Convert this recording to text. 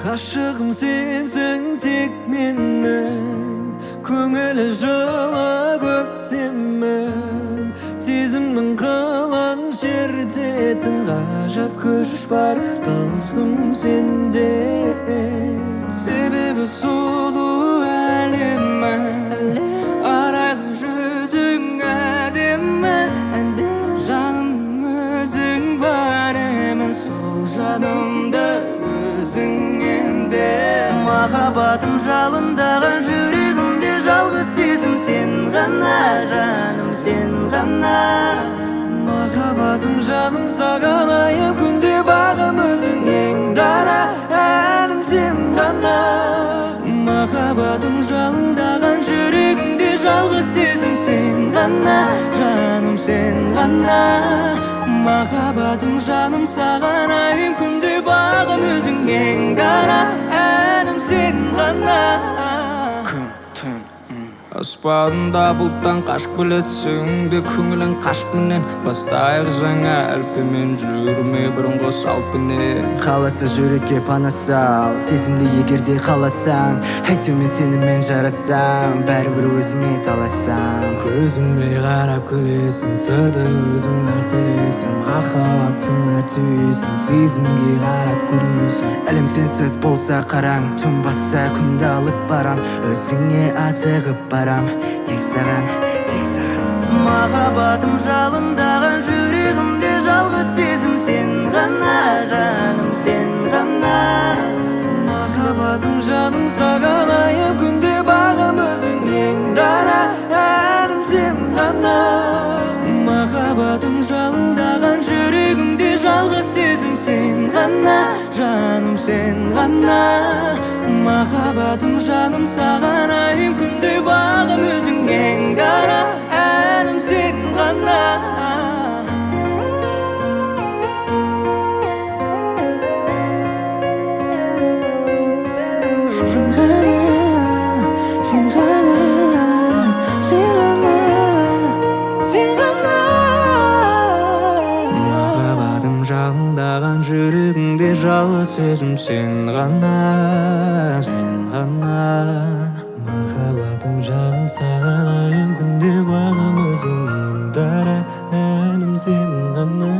Ғашығым сенсің тек менің, көңілі жылы көктемім. Сезімнің қылаң шертетін ғажап күш бар, тылсым сенде. Себебі сұлу әлемі, арайлы жүзің әдемі. Жанымның өзің бар емес, сол жанымды өзің емде. Махаббатым жалындаған жүрегімде жалғыз сезім сен ғана, жаным сен ғана. Махаббатым жаным сағалайым күнде бағым өзің ең дара, әнім сен ғана. Махаббатым жалындаған жүрегімде жалғыз сезім сен ғана, жаным сен ғана. Махаббатым жаным сағалайым күнде бағым өзің ең дара, әнім сен ғана. Аспанында бұлттан қашып келетсің де, көңілің қашпенен бастайық жаңа әліппемен, жүрме бұрынғы салпенен. Қаласа жүрекке пана сал, сезімді егерде қаласаң, әйтеумен сенімен жарасам, бәрібір өзіңе таласам. Көзіме қарап күлесің, сырды өзің ақ білесің, махаббаттың мәртебесін сезімге қарап көресің. Әлем сенсіз болса қараң, түн басса күнді алып барам, өзіңе асығып барам, тек саған, тек саған. Махаббатым жалындаған жүрегімде жалғыз сезім сен ғана, жаным сен ғана. Махаббатым жаным сағалайым күнде бағым өзің ең дара, әнім сен ғана. Махаббатым жалындаған жүрегімде жалғыз сезім сен ғана, жаным сен ғана. Махаббатым жаным сағалайым күнде бағым өзің ең дара, әнім сен ғана. Сен ғана, сен ғана, сен ғана, сен ғана. Махаббатым жалындаған жүрегіңде жалғыз сезім сен ғана, сен ғана. Махаббатым жаным сағалайым күнде бағым өзің ең дара, әнім сен ғана.